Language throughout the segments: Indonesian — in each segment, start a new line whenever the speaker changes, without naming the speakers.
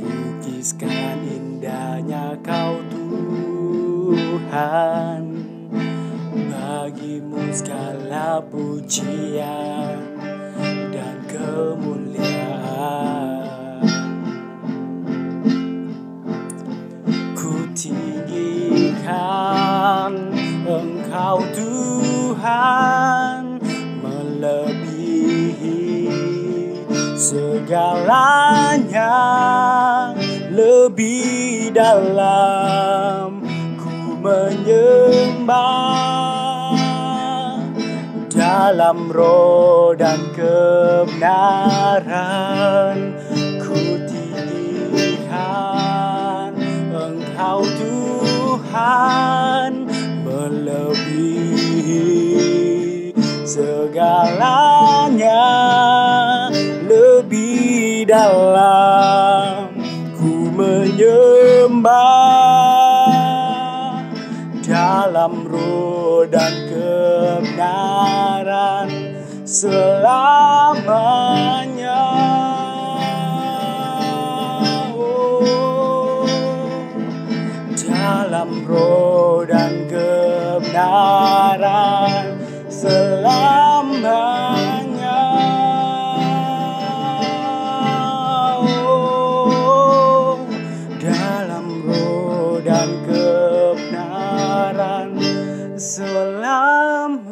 Lukiskan indahnya Kau Tuhan, bagimu segala pujian dan kemuliaan. Ku tinggikan Engkau Tuhan, melebihi segalanya, lebih dalam ku menyembah, dalam roh dan kebenaran. Ku tinggikan Engkau Tuhan, melebihi segalanya, lebih dalam ku menyembah, dalam roh dan kebenaran selamanya. Dalam roh dan kebenaran selamanya. Dalam roh dan kebenaran selamanya.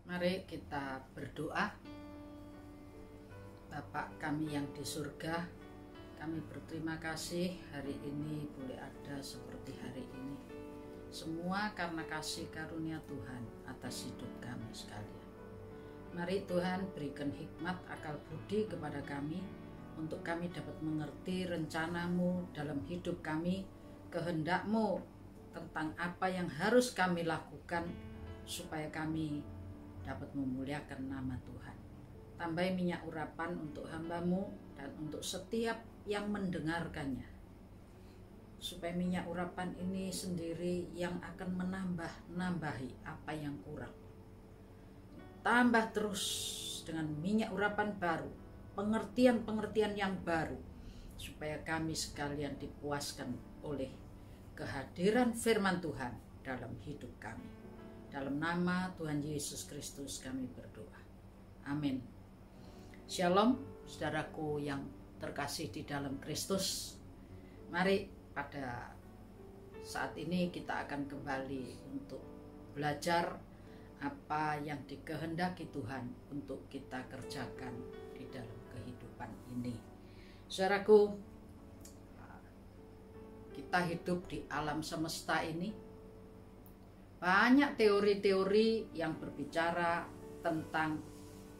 Mari kita berdoa. Bapa kami yang di surga, kami berterima kasih hari ini boleh ada seperti hari ini. Semua karena kasih karunia Tuhan atas hidup kami sekalian. Mari Tuhan berikan hikmat akal budi kepada kami, untuk kami dapat mengerti rencana-Mu dalam hidup kami, kehendak-Mu tentang apa yang harus kami lakukan supaya kami dapat memuliakan nama Tuhan. Tambahi minyak urapan untuk hamba-Mu dan untuk setiap yang mendengarkannya, supaya minyak urapan ini sendiri yang akan menambah-nambahi apa yang kurang. Tambah terus dengan minyak urapan baru, pengertian-pengertian yang baru, supaya kami sekalian dipuaskan oleh kehadiran firman Tuhan dalam hidup kami. Dalam nama Tuhan Yesus Kristus kami berdoa. Amin. Shalom, saudaraku yang terkasih di dalam Kristus. Mari pada saat ini kita akan kembali untuk belajar apa yang dikehendaki Tuhan untuk kita kerjakan di dalam kehidupan ini. Saudaraku, kita hidup di alam semesta ini. Banyak teori-teori yang berbicara tentang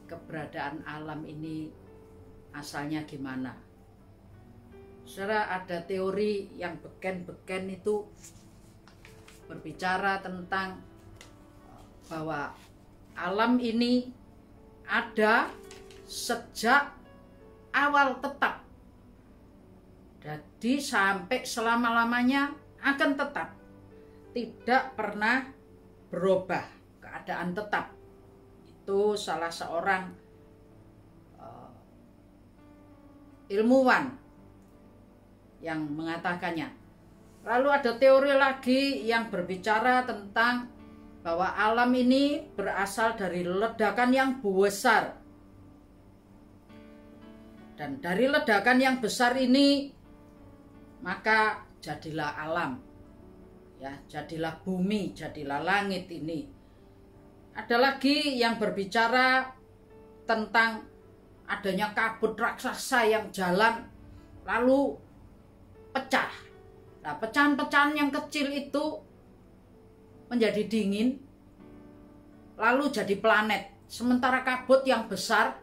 keberadaan alam ini asalnya gimana. Saudara, ada teori yang beken-beken itu berbicara tentang bahwa alam ini ada sejak awal tetap. Jadi sampai selama-lamanya akan tetap. Tidak pernah berubah, keadaan tetap. Itu salah seorang ilmuwan yang mengatakannya. Lalu ada teori lagi yang berbicara tentang bahwa alam ini berasal dari ledakan yang besar. Dan dari ledakan yang besar ini maka jadilah alam. Ya, jadilah bumi, jadilah langit ini. Ada lagi yang berbicara tentang adanya kabut raksasa yang jalan lalu pecah. Nah, pecahan-pecahan yang kecil itu menjadi dingin lalu jadi planet. Sementara kabut yang besar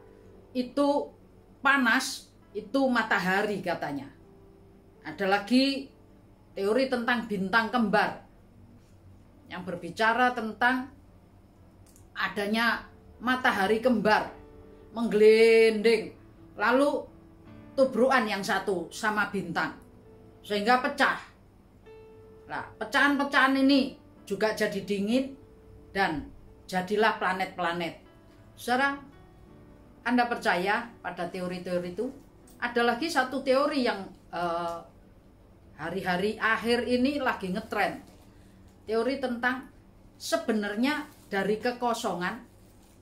itu panas, itu matahari katanya. Ada lagi teori tentang bintang kembar yang berbicara tentang adanya matahari kembar menggelinding, lalu tubruan yang satu sama bintang. sehingga pecah. Nah, pecahan-pecahan ini juga jadi dingin dan jadilah planet-planet. Saudara, Anda percaya pada teori-teori itu? Ada lagi satu teori yang hari-hari akhir ini lagi ngetren. Teori tentang sebenarnya dari kekosongan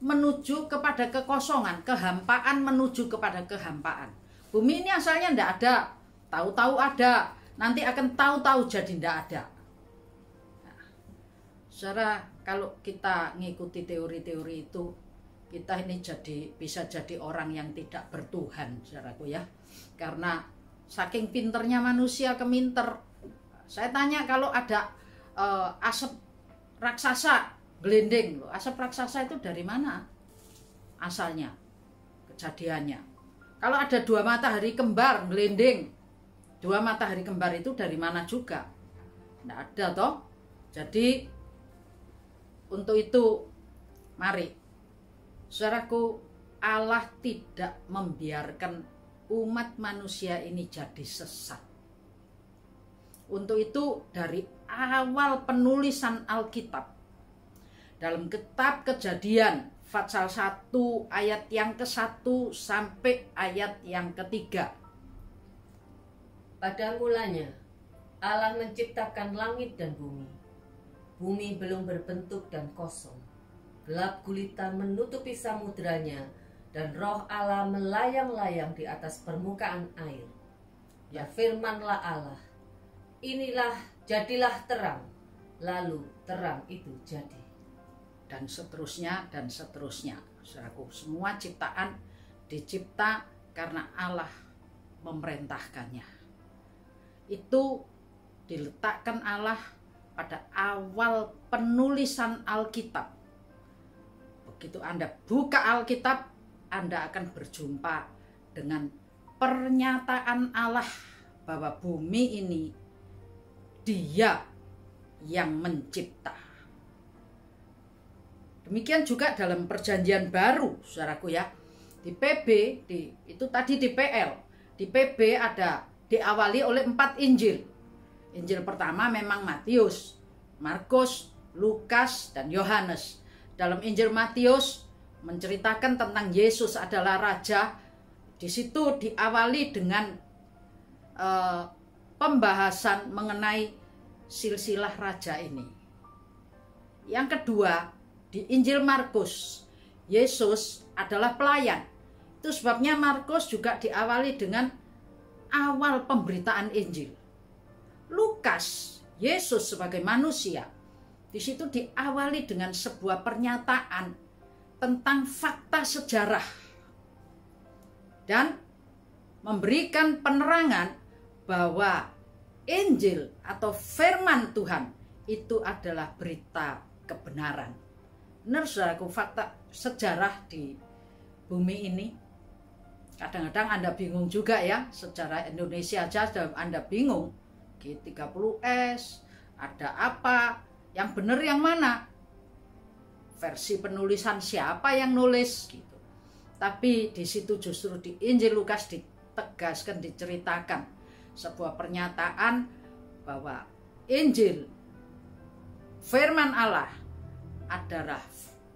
menuju kepada kekosongan, kehampaan menuju kepada kehampaan. Bumi ini asalnya tidak ada, tahu-tahu ada, nanti akan tahu-tahu jadi tidak ada. Nah, saudara, kalau kita ngikuti teori-teori itu, kita ini bisa jadi orang yang tidak bertuhan, saudaraku ya. Karena saking pinternya manusia keminter. Saya tanya, kalau ada asap raksasa gelinding, asap raksasa itu dari mana asalnya, kejadiannya? Kalau ada 2 matahari kembar gelinding, 2 matahari kembar itu dari mana juga? Tidak ada toh. Jadi untuk itu, mari saudaraku, Allah tidak membiarkan umat manusia ini jadi sesat. Untuk itu, dari awal penulisan Alkitab, dalam kitab Kejadian pasal 1 ayat yang ke-1 sampai ayat yang ke-3.
Pada mulanya Allah menciptakan langit dan bumi. Bumi belum berbentuk dan kosong. Gelap gulita menutupi samudranya, dan roh Allah melayang-layang di atas permukaan air. Ya, firmanlah Allah, inilah jadilah terang. Lalu terang itu jadi.
Dan seterusnya dan seterusnya. Saudaraku, semua ciptaan dicipta karena Allah memerintahkannya. Itu diletakkan Allah pada awal penulisan Alkitab. Begitu Anda buka Alkitab, Anda akan berjumpa dengan pernyataan Allah bahwa bumi ini Dia yang mencipta. Demikian juga dalam Perjanjian Baru, saudaraku ya. Di PB, itu tadi di PL. Di PB ada diawali oleh 4 Injil. Injil pertama memang Matius, Markus, Lukas, dan Yohanes. Dalam Injil Matius menceritakan tentang Yesus adalah Raja. Di situ diawali dengan pembahasan mengenai silsilah Raja ini. Yang kedua, di Injil Markus, Yesus adalah pelayan. Itu sebabnya Markus juga diawali dengan awal pemberitaan Injil. Lukas, Yesus sebagai manusia, di situ diawali dengan sebuah pernyataan tentang fakta sejarah dan memberikan penerangan bahwa Injil atau firman Tuhan itu adalah berita kebenaran. Benar, saudaraku, fakta sejarah di bumi ini. Kadang-kadang Anda bingung juga ya, sejarah Indonesia aja Anda bingung. G30S, ada apa? Yang benar yang mana? Versi penulisan siapa yang nulis gitu. Tapi di situ justru di Injil Lukas ditegaskan, diceritakan sebuah pernyataan bahwa Injil firman Allah adalah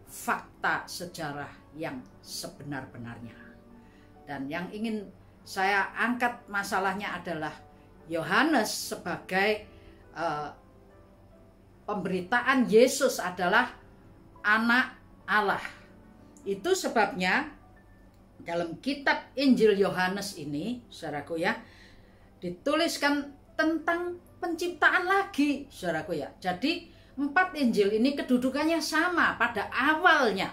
fakta sejarah yang sebenar-benarnya. Dan yang ingin saya angkat masalahnya adalah Yohanes sebagai pemberitaan Yesus adalah anak Allah. Itu sebabnya dalam kitab Injil Yohanes ini, saudaraku ya, dituliskan tentang penciptaan lagi, saudaraku ya. Jadi 4 Injil ini kedudukannya sama pada awalnya.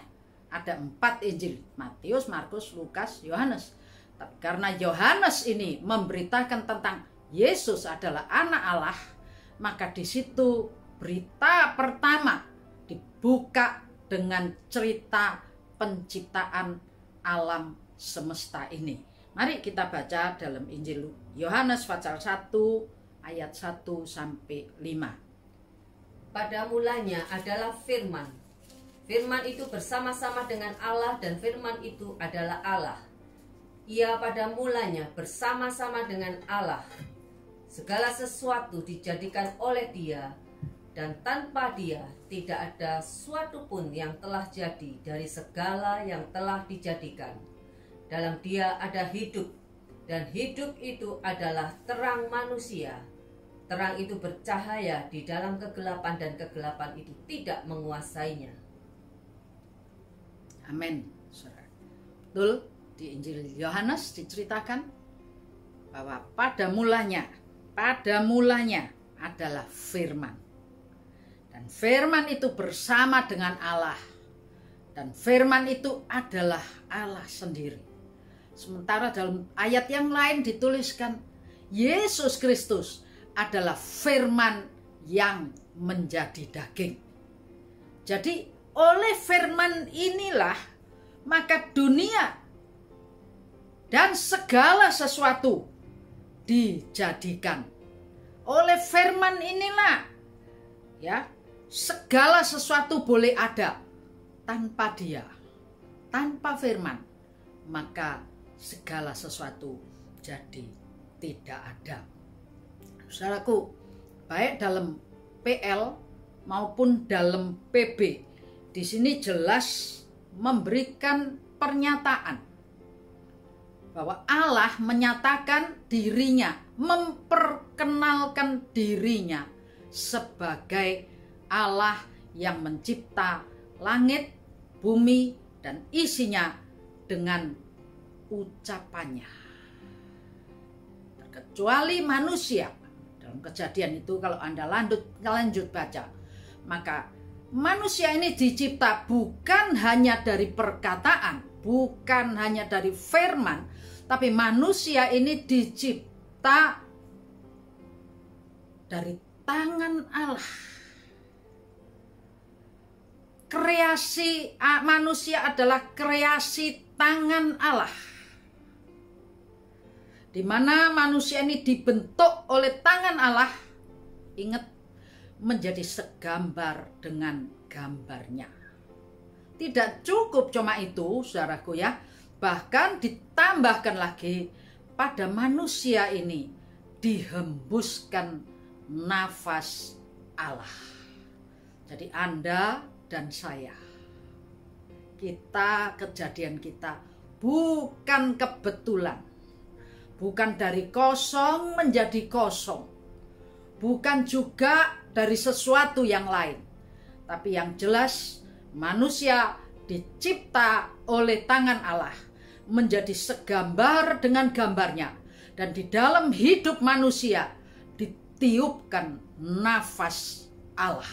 Ada 4 Injil, Matius, Markus, Lukas, Yohanes. Tapi karena Yohanes ini memberitakan tentang Yesus adalah anak Allah, maka di situ berita pertama dibuka dengan cerita penciptaan alam semesta ini. Mari kita baca dalam Injil Yohanes pasal 1 ayat 1 sampai 5.
Pada mulanya adalah firman. Firman itu bersama-sama dengan Allah dan firman itu adalah Allah. Ia pada mulanya bersama-sama dengan Allah. Segala sesuatu dijadikan oleh Dia, dan tanpa Dia tidak ada suatu pun yang telah jadi dari segala yang telah dijadikan. Dalam Dia ada hidup, dan hidup itu adalah terang manusia. Terang itu bercahaya di dalam kegelapan, dan kegelapan itu tidak menguasainya.
Amin. Betul, di Injil Yohanes diceritakan bahwa pada mulanya adalah firman. Dan firman itu bersama dengan Allah. Dan firman itu adalah Allah sendiri. Sementara dalam ayat yang lain dituliskan, Yesus Kristus adalah firman yang menjadi daging. Jadi oleh firman inilah maka dunia dan segala sesuatu dijadikan. Oleh firman inilah ya, segala sesuatu boleh ada. Tanpa Dia, tanpa firman, maka segala sesuatu jadi tidak ada. Saudaraku, baik dalam PL maupun dalam PB, di sini jelas memberikan pernyataan bahwa Allah menyatakan dirinya, memperkenalkan dirinya sebagai Allah yang mencipta langit, bumi, dan isinya dengan ucapannya. Terkecuali manusia. Dalam Kejadian itu kalau Anda lanjut baca, maka manusia ini dicipta bukan hanya dari perkataan, bukan hanya dari firman, tapi manusia ini dicipta dari tangan Allah. Kreasi manusia adalah kreasi tangan Allah, di mana manusia ini dibentuk oleh tangan Allah. Ingat, menjadi segambar dengan gambarnya. Tidak cukup cuma itu, saudaraku ya. Bahkan ditambahkan lagi, pada manusia ini dihembuskan nafas Allah. Jadi Anda dan saya, kejadian kita bukan kebetulan, bukan dari kosong menjadi kosong, bukan juga dari sesuatu yang lain, tapi yang jelas manusia dicipta oleh tangan Allah, menjadi segambar dengan gambarnya, dan di dalam hidup manusia ditiupkan nafas Allah.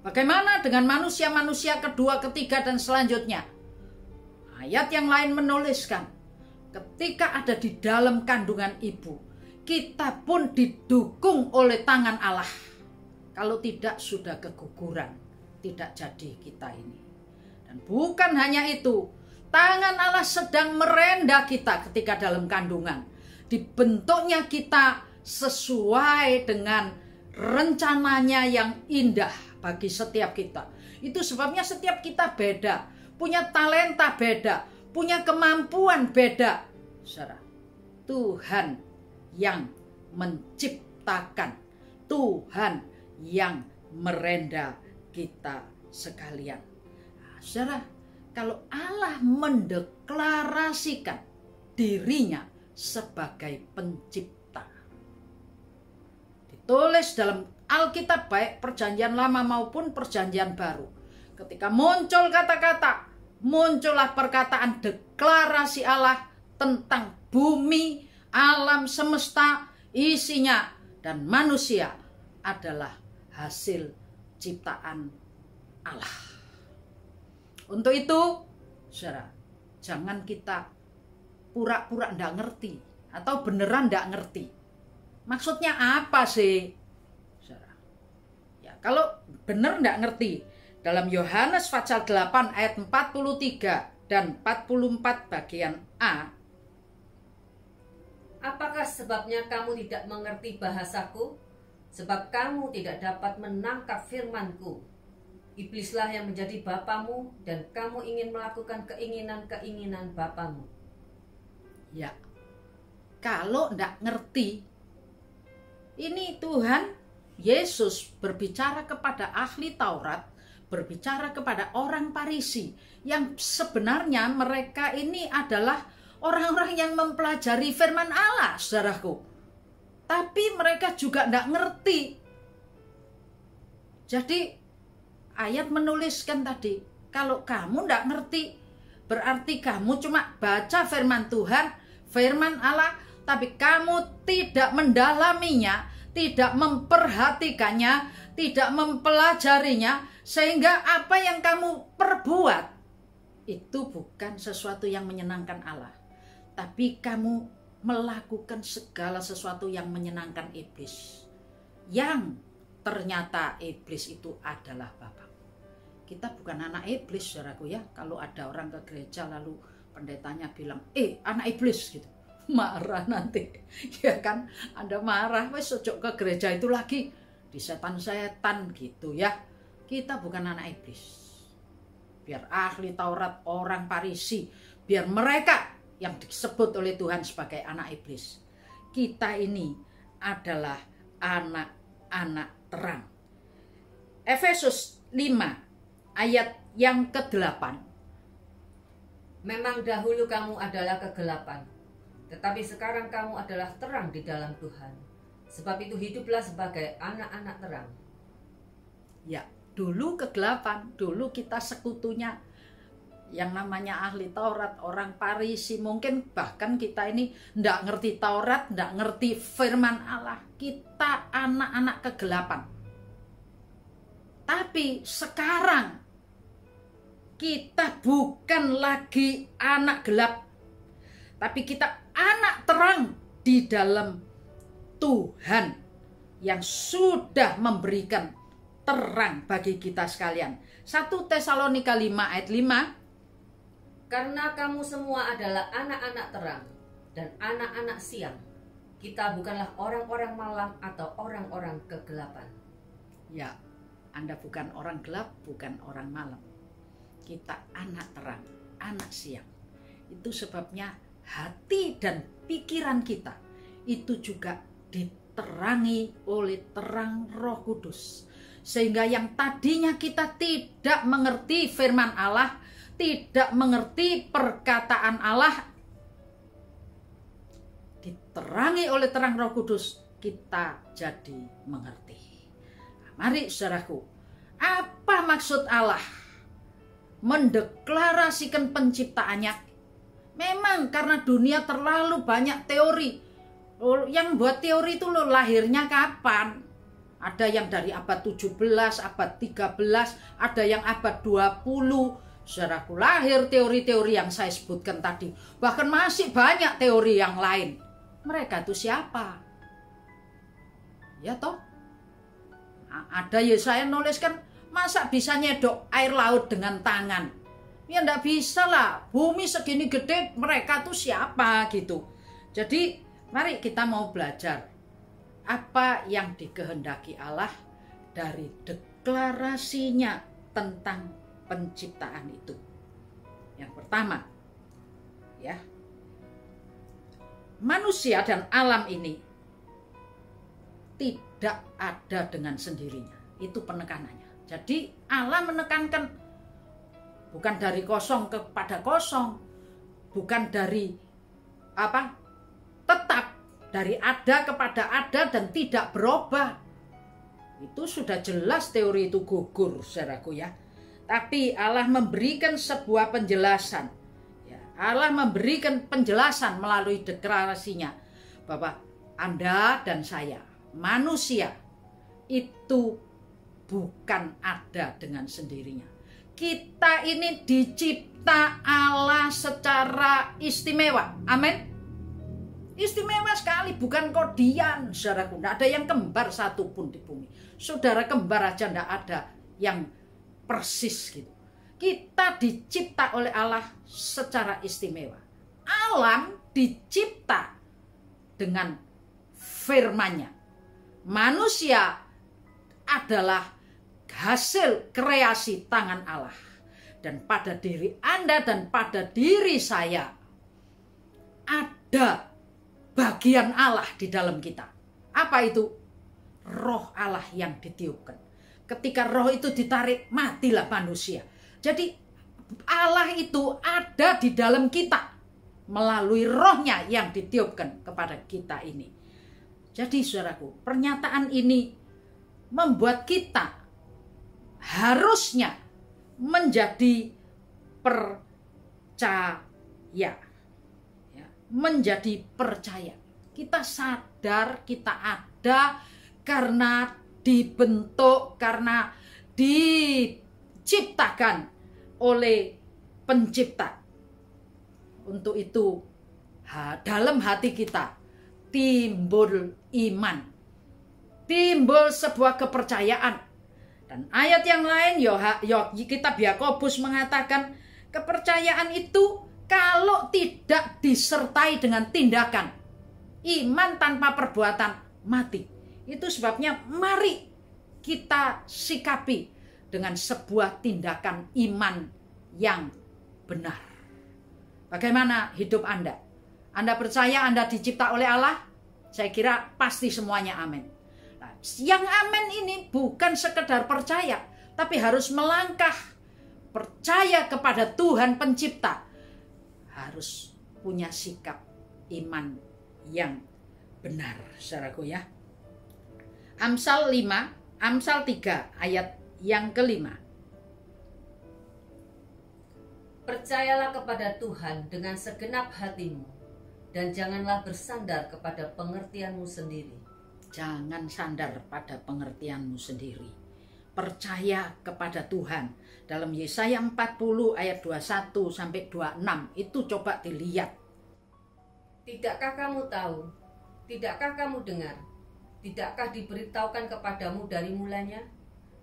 Bagaimana dengan manusia-manusia kedua, ketiga, dan selanjutnya? Ayat yang lain menuliskan, ketika ada di dalam kandungan ibu, kita pun didukung oleh tangan Allah. Kalau tidak, sudah keguguran, tidak jadi kita ini. Dan bukan hanya itu, tangan Allah sedang merenda kita ketika dalam kandungan. Dibentuknya kita sesuai dengan rencananya yang indah bagi setiap kita. Itu sebabnya setiap kita beda, punya talenta beda, punya kemampuan beda. Saudara, Tuhan yang menciptakan, Tuhan yang merenda kita sekalian. Nah, saudara, kalau Allah mendeklarasikan dirinya sebagai pencipta, ditulis dalam Alkitab baik Perjanjian Lama maupun Perjanjian Baru, ketika muncul kata-kata, muncullah perkataan deklarasi Allah tentang bumi, alam semesta, isinya, dan manusia adalah hasil ciptaan Allah. Untuk itu, saudara, jangan kita pura-pura ndak ngerti atau beneran ndak ngerti. Maksudnya apa sih? Saudara, ya kalau bener ndak ngerti, dalam Yohanes pasal 8 ayat 43 dan 44 bagian A,
apakah sebabnya kamu tidak mengerti bahasaku? Sebab kamu tidak dapat menangkap firmanku. Iblislah yang menjadi bapamu, dan kamu ingin melakukan keinginan-keinginan bapamu.
ya, kalau ndak ngerti. Ini Tuhan Yesus berbicara kepada ahli Taurat, berbicara kepada orang Farisi yang sebenarnya mereka ini adalah orang-orang yang mempelajari firman Allah, saudaraku. Tapi mereka juga ndak ngerti. Jadi ayat menuliskan tadi, kalau kamu ndak ngerti, berarti kamu cuma baca firman Tuhan, firman Allah, tapi kamu tidak mendalaminya, tidak memperhatikannya, tidak mempelajarinya, sehingga apa yang kamu perbuat itu bukan sesuatu yang menyenangkan Allah, tapi kamu melakukan segala sesuatu yang menyenangkan iblis, yang ternyata iblis itu adalah Bapa. Kita bukan anak iblis, saudaraku ya. Kalau ada orang ke gereja lalu pendetanya bilang, anak iblis gitu, marah nanti, ya kan? Anda marah, wes ojo ke gereja itu lagi, di setan-setan gitu ya. Kita bukan anak iblis. Biar ahli Taurat, orang Farisi, biar mereka yang disebut oleh Tuhan sebagai anak iblis. Kita ini adalah anak-anak terang. Efesus 5 ayat yang ke-8.
Memang dahulu kamu adalah kegelapan, tetapi sekarang kamu adalah terang di dalam Tuhan. Sebab itu hiduplah sebagai anak-anak terang.
Ya, dulu kegelapan, dulu kita sekutunya yang namanya ahli Taurat, orang Farisi, mungkin bahkan kita ini ndak ngerti Taurat, ndak ngerti firman Allah. Kita anak-anak kegelapan. Tapi sekarang kita bukan lagi anak gelap, tapi kita anak terang di dalam Tuhan yang sudah memberikan terang bagi kita sekalian. 1 Tesalonika 5 ayat 5.
Karena kamu semua adalah anak-anak terang dan anak-anak siang. Kita bukanlah orang-orang malam atau orang-orang kegelapan.
Ya, Anda bukan orang gelap, bukan orang malam. Kita anak terang, anak siang. Itu sebabnya hati dan pikiran kita itu juga diterangi oleh terang Roh Kudus. Sehingga yang tadinya kita tidak mengerti firman Allah, tidak mengerti perkataan Allah, diterangi oleh terang Roh Kudus, kita jadi mengerti. Mari saudaraku, apa maksud Allah mendeklarasikan penciptaannya? Memang karena dunia terlalu banyak teori. Yang buat teori itu lahirnya kapan? Ada yang dari abad 17, abad 13, ada yang abad 20. Saudaraku, lahir teori-teori yang saya sebutkan tadi. Bahkan masih banyak teori yang lain. Mereka itu siapa? Ya toh? Ada ya, saya nuliskan, masa bisa nyedok air laut dengan tangan? Ya enggak bisa lah. Bumi segini gede, mereka tuh siapa gitu. Jadi mari kita mau belajar apa yang dikehendaki Allah dari deklarasinya tentang penciptaan itu. Yang pertama, ya, manusia dan alam ini tidak ada dengan sendirinya. Itu penekanannya. Jadi Allah menekankan bukan dari kosong kepada kosong, bukan dari tetap, dari ada kepada ada dan tidak berubah. Itu sudah jelas teori itu gugur, saudaraku ya. Tapi Allah memberikan sebuah penjelasan. Ya, Allah memberikan penjelasan melalui deklarasinya bahwa Anda dan saya, manusia, itu bukan ada dengan sendirinya. Kita ini dicipta Allah secara istimewa. Amin. Istimewa sekali, bukan kodian, saudaraku. Tidak ada yang kembar satupun di bumi. Saudara kembar aja tidak ada yang persis gitu. Kita dicipta oleh Allah secara istimewa. Alam dicipta dengan firman-Nya. Manusia adalah hasil kreasi tangan Allah. Dan pada diri Anda dan pada diri saya ada bagian Allah di dalam kita. Apa itu? Roh Allah yang ditiupkan. Ketika roh itu ditarik, matilah manusia. Jadi Allah itu ada di dalam kita melalui rohnya yang ditiupkan kepada kita ini. Jadi saudaraku, pernyataan ini membuat kita harusnya menjadi percaya. Ya, menjadi percaya. Kita sadar kita ada karena dibentuk, karena diciptakan oleh pencipta. Untuk itu dalam hati kita timbul iman, timbul sebuah kepercayaan. Dan ayat yang lain kitab Yakobus mengatakan kepercayaan itu kalau tidak disertai dengan tindakan, iman tanpa perbuatan mati. Itu sebabnya mari kita sikapi dengan sebuah tindakan iman yang benar. Bagaimana hidup Anda? Anda percaya Anda dicipta oleh Allah? Saya kira pasti semuanya amin. Nah, yang amin ini bukan sekedar percaya, tapi harus melangkah percaya kepada Tuhan pencipta. Harus punya sikap iman yang benar, saudaraku ya. Amsal 3 ayat yang ke-5.
Percayalah kepada Tuhan dengan segenap hatimu, dan janganlah bersandar kepada pengertianmu sendiri.
Jangan sandar pada pengertianmu sendiri. Percaya kepada Tuhan. Dalam Yesaya 40 ayat 21 sampai 26 itu coba dilihat.
Tidakkah kamu tahu? Tidakkah kamu dengar? Tidakkah diberitahukan kepadamu dari mulanya?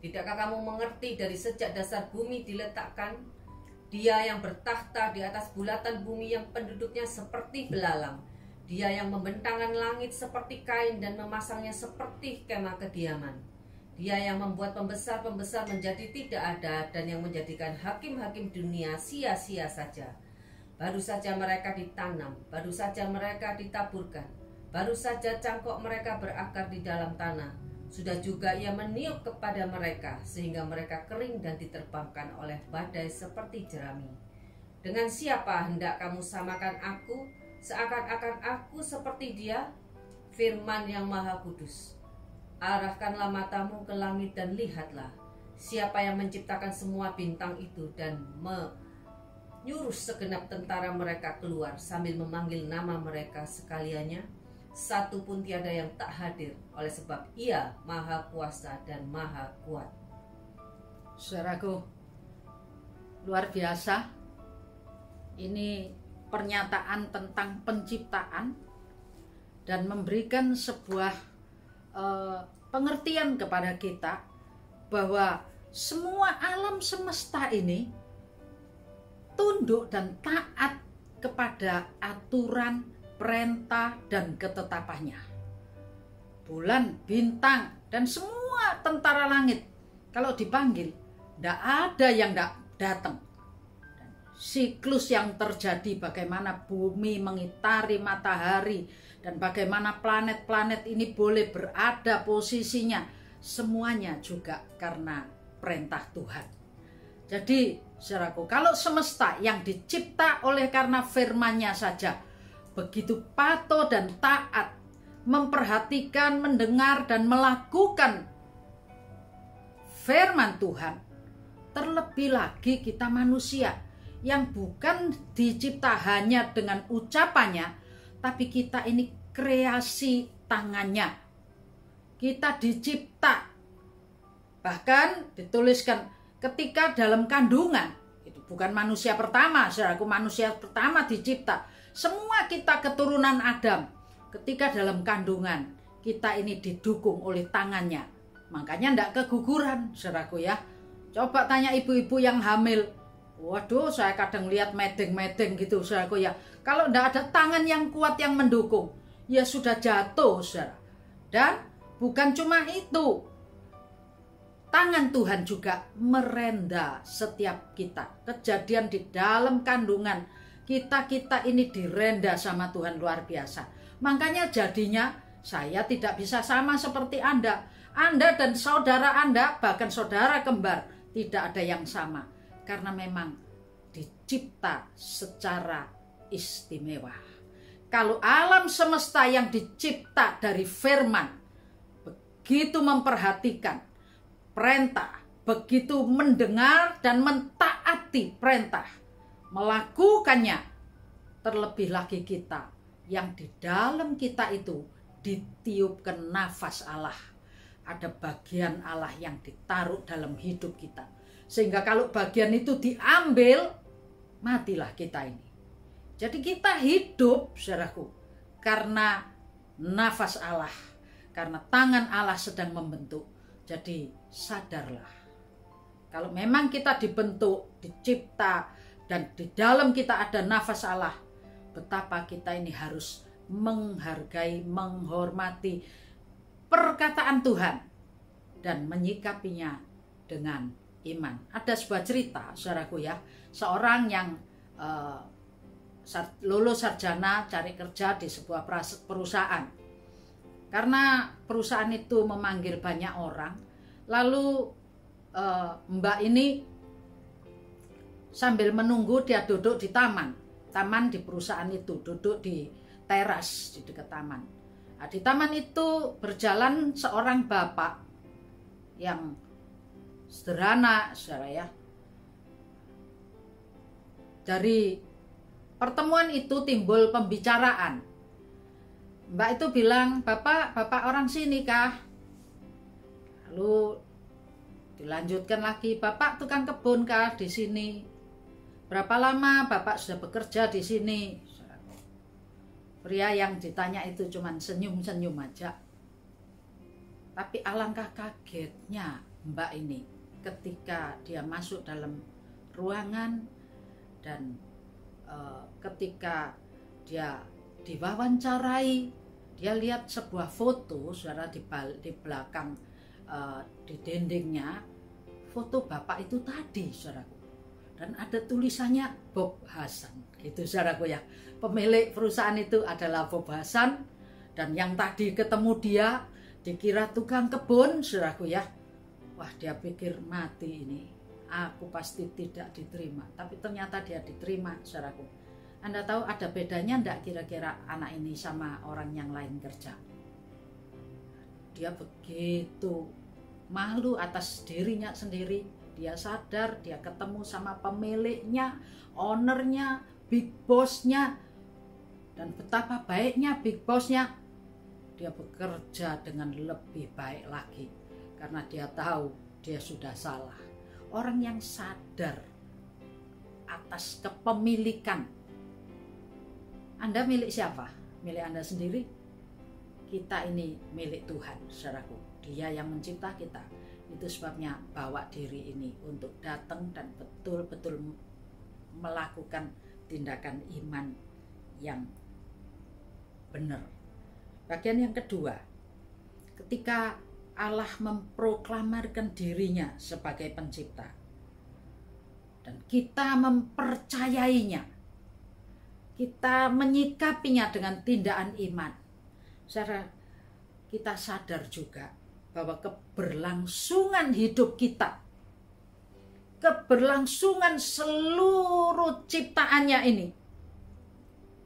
Tidakkah kamu mengerti dari sejak dasar bumi diletakkan? Dia yang bertahta di atas bulatan bumi yang penduduknya seperti belalang. Dia yang membentangkan langit seperti kain dan memasangnya seperti kemah kediaman. Dia yang membuat pembesar-pembesar menjadi tidak ada dan yang menjadikan hakim-hakim dunia sia-sia saja. Baru saja mereka ditanam, baru saja mereka ditaburkan. Baru saja cangkok mereka berakar di dalam tanah. Sudah juga ia meniup kepada mereka, sehingga mereka kering dan diterbangkan oleh badai seperti jerami. Dengan siapa hendak kamu samakan aku, seakan-akan aku seperti dia? Firman yang Maha Kudus. Arahkanlah matamu ke langit dan lihatlah. Siapa yang menciptakan semua bintang itu dan menyuruh segenap tentara mereka keluar sambil memanggil nama mereka sekaliannya? Satu pun tiada yang tak hadir, oleh sebab ia maha kuasa dan maha kuat.
Saudaraku, luar biasa. Ini pernyataan tentang penciptaan dan memberikan sebuah pengertian kepada kita bahwa semua alam semesta ini tunduk dan taat kepada aturan, perintah dan ketetapannya. Bulan, bintang, dan semua tentara langit kalau dipanggil, tidak ada yang tidak datang. Siklus yang terjadi, bagaimana bumi mengitari matahari dan bagaimana planet-planet ini boleh berada posisinya, semuanya juga karena perintah Tuhan. Jadi, saudaraku, kalau semesta yang dicipta oleh karena firman-Nya saja begitu patuh dan taat, memperhatikan, mendengar, dan melakukan firman Tuhan, terlebih lagi kita manusia yang bukan dicipta hanya dengan ucapannya, tapi kita ini kreasi tangannya. Kita dicipta, bahkan dituliskan ketika dalam kandungan, itu bukan manusia pertama, saudaraku, manusia pertama dicipta. Semua kita keturunan Adam, ketika dalam kandungan, kita ini didukung oleh tangannya. Makanya tidak keguguran, saudaraku ya. Coba tanya ibu-ibu yang hamil. Waduh, saya kadang lihat medeng-medeng gitu, saudaraku ya. Kalau tidak ada tangan yang kuat yang mendukung, ya sudah jatuh, saudara. Dan bukan cuma itu, tangan Tuhan juga merenda setiap kita. Kejadian di dalam kandungan, kita ini direnda sama Tuhan luar biasa. Makanya jadinya saya tidak bisa sama seperti Anda. Anda dan saudara Anda, bahkan saudara kembar, tidak ada yang sama. Karena memang dicipta secara istimewa. Kalau alam semesta yang dicipta dari firman, begitu memperhatikan perintah, begitu mendengar dan mentaati perintah, melakukannya, terlebih lagi kita yang di dalam kita itu ditiupkan nafas Allah. Ada bagian Allah yang ditaruh dalam hidup kita. Sehingga kalau bagian itu diambil, matilah kita ini. Jadi kita hidup, saudaraku, karena nafas Allah, karena tangan Allah sedang membentuk. Jadi sadarlah, kalau memang kita dibentuk, dicipta, dan di dalam kita ada nafas Allah, betapa kita ini harus menghargai, menghormati perkataan Tuhan dan menyikapinya dengan iman. Ada sebuah cerita, saudaraku ya, seorang yang lulus sarjana cari kerja di sebuah perusahaan. Karena perusahaan itu memanggil banyak orang, lalu mbak ini sambil menunggu dia duduk di taman di perusahaan itu, duduk di teras di dekat taman. Nah, di taman itu berjalan seorang bapak yang sederhana, saudara ya. Dari pertemuan itu timbul pembicaraan. Mbak itu bilang, bapak orang sini kah? Lalu dilanjutkan lagi, bapak tukang kebun kah di sini? Berapa lama bapak sudah bekerja di sini? Pria yang ditanya itu cuma senyum-senyum aja. Tapi alangkah kagetnya mbak ini ketika dia masuk dalam ruangan dan ketika dia diwawancarai, dia lihat sebuah foto, saudara, di belakang di dindingnya, foto bapak itu tadi, saudaraku. Dan ada tulisannya Bob Hasan, gitu, saudaraku ya. Pemilik perusahaan itu adalah Bob Hasan, dan yang tadi ketemu dia dikira tukang kebun, saudaraku ya. Wah, dia pikir mati ini, aku pasti tidak diterima. Tapi ternyata dia diterima, saudaraku. Anda tahu ada bedanya enggak kira-kira anak ini sama orang yang lain kerja? Dia begitu malu atas dirinya sendiri. Dia sadar, dia ketemu sama pemiliknya, ownernya, big bossnya. Dan betapa baiknya big bossnya. Dia bekerja dengan lebih baik lagi. Karena dia tahu dia sudah salah. Orang yang sadar atas kepemilikan. Anda milik siapa? Milik Anda sendiri? Kita ini milik Tuhan, saudaraku. Dia yang mencipta kita. Itu sebabnya bawa diri ini untuk datang dan betul-betul melakukan tindakan iman yang benar. Bagian yang kedua, ketika Allah memproklamarkan dirinya sebagai pencipta dan kita mempercayainya, kita menyikapinya dengan tindakan iman, saudara, kita sadar juga bahwa keberlangsungan hidup kita, keberlangsungan seluruh ciptaannya ini,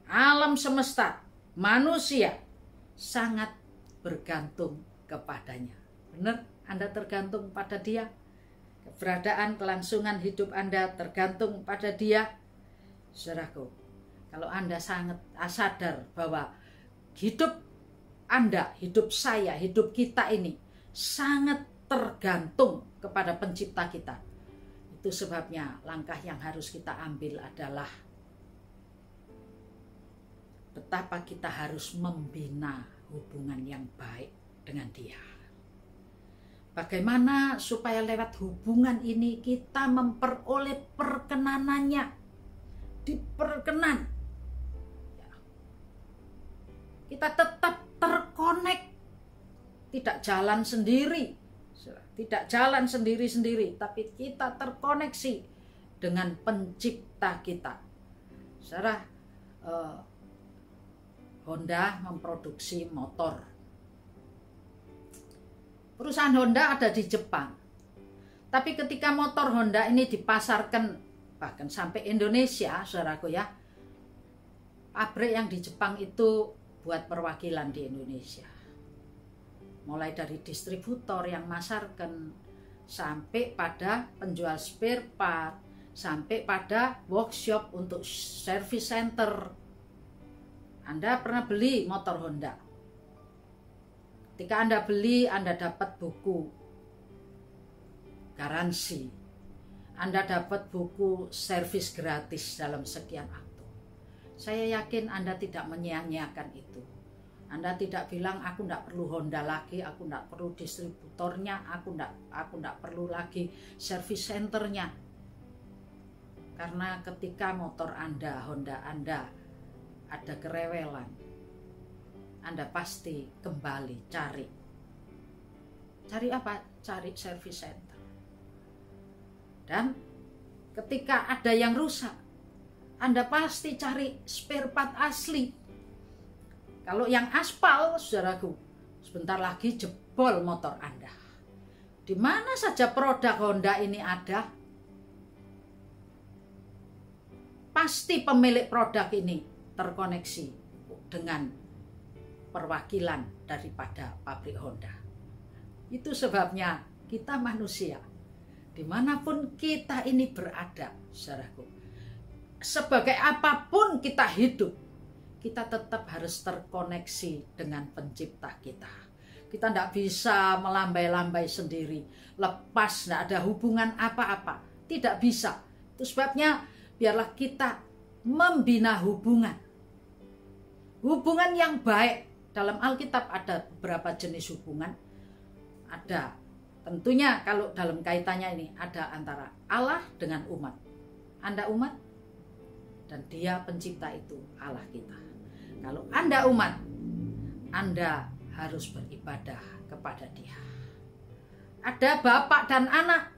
alam semesta, manusia, sangat bergantung kepadanya. Benar? Anda tergantung pada dia. Keberadaan, kelangsungan hidup Anda tergantung pada dia. Saudaraku, kalau Anda sangat sadar bahwa hidup Anda, hidup saya, hidup kita ini sangat tergantung kepada pencipta kita. Itu sebabnya langkah yang harus kita ambil adalah betapa kita harus membina hubungan yang baik dengan dia. Bagaimana supaya lewat hubungan ini kita memperoleh perkenanannya, diperkenan. Kita tetap terkonek. Tidak jalan sendiri, tidak jalan sendiri-sendiri, tapi kita terkoneksi dengan pencipta kita. Saudara, Honda memproduksi motor. Perusahaan Honda ada di Jepang. Tapi ketika motor Honda ini dipasarkan bahkan sampai Indonesia, saudaraku ya, pabrik yang di Jepang itu buat perwakilan di Indonesia. Mulai dari distributor yang masarkan, sampai pada penjual spare part, sampai pada workshop untuk service center. Anda pernah beli motor Honda. Ketika Anda beli, Anda dapat buku garansi. Anda dapat buku servis gratis dalam sekian waktu. Saya yakin Anda tidak menyia-nyiakan itu. Anda tidak bilang, aku tidak perlu Honda lagi, aku tidak perlu distributornya, aku tidak perlu lagi servis centernya. Karena ketika motor Anda, Honda Anda ada kerewelan, Anda pasti kembali cari apa? Cari service center. Dan ketika ada yang rusak, Anda pasti cari spare part asli. Kalau yang aspal, saudaraku, sebentar lagi jebol motor Anda. Di mana saja produk Honda ini ada, pasti pemilik produk ini terkoneksi dengan perwakilan daripada pabrik Honda. Itu sebabnya kita manusia, dimanapun kita ini berada, saudaraku, sebagai apapun kita hidup, kita tetap harus terkoneksi dengan pencipta kita. Kita tidak bisa melambai-lambai sendiri, lepas, tidak ada hubungan apa-apa. Tidak bisa. Itu sebabnya biarlah kita membina hubungan. Hubungan yang baik. Dalam Alkitab ada beberapa jenis hubungan. Ada, tentunya kalau dalam kaitannya ini, ada antara Allah dengan umat. Anda umat, dan Dia pencipta itu Allah kita. Kalau Anda umat, Anda harus beribadah kepada Dia. Ada bapak dan anak.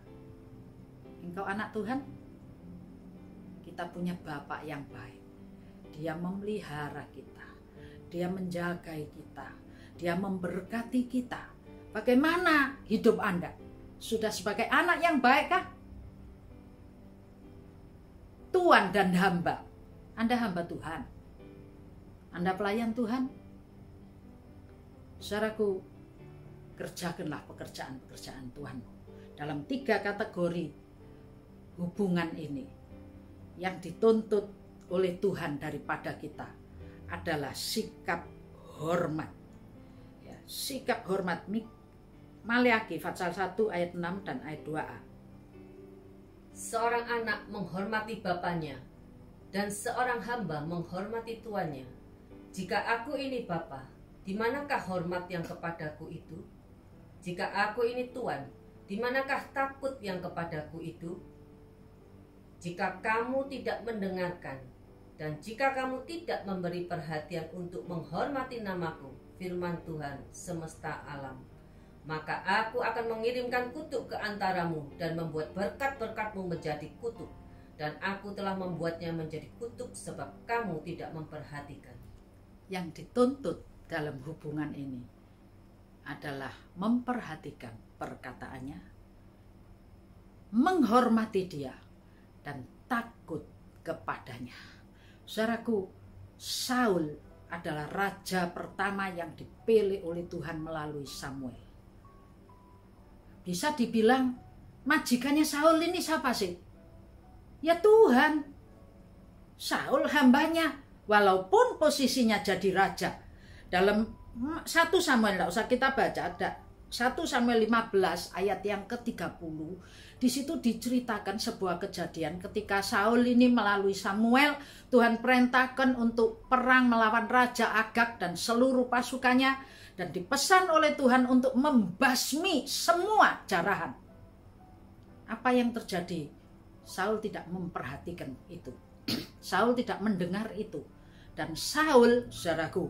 Engkau anak Tuhan? Kita punya bapak yang baik. Dia memelihara kita. Dia menjagai kita. Dia memberkati kita. Bagaimana hidup Anda? Sudah sebagai anak yang baik kah? Tuan dan hamba. Anda hamba Tuhan. Anda pelayan Tuhan. Saudaraku, kerjakanlah pekerjaan-pekerjaan Tuhan dalam 3 kategori hubungan ini. Yang dituntut oleh Tuhan daripada kita adalah sikap hormat. Ya, sikap hormat. Maleakhi pasal 1 ayat 6 dan ayat 2a.
Seorang anak menghormati bapaknya, dan seorang hamba menghormati tuannya. Jika aku ini bapa, di manakah hormat yang kepadaku itu? Jika aku ini tuan, di manakah takut yang kepadaku itu? Jika kamu tidak mendengarkan, dan jika kamu tidak memberi perhatian untuk menghormati namaku, firman Tuhan semesta alam, maka aku akan mengirimkan kutuk ke antaramu dan membuat berkat-berkatmu menjadi kutuk. Dan aku telah membuatnya menjadi kutuk sebab kamu tidak memperhatikan.
Yang dituntut dalam hubungan ini adalah memperhatikan perkataannya, menghormati dia, dan takut kepadanya. Saudaraku, Saul adalah raja pertama yang dipilih oleh Tuhan melalui Samuel. Bisa dibilang majikannya Saul ini siapa sih? Ya Tuhan. Saul hambanya, walaupun posisinya jadi raja. Dalam 1 Samuel, tidak usah kita baca, ada 1 Samuel 15 ayat yang ke-30. Di situ diceritakan sebuah kejadian ketika Saul ini melalui Samuel, Tuhan perintahkan untuk perang melawan Raja Agag dan seluruh pasukannya, dan dipesan oleh Tuhan untuk membasmi semua jarahan. Apa yang terjadi? Saul tidak memperhatikan itu. Saul tidak mendengar itu. Dan Saul, saudaraku,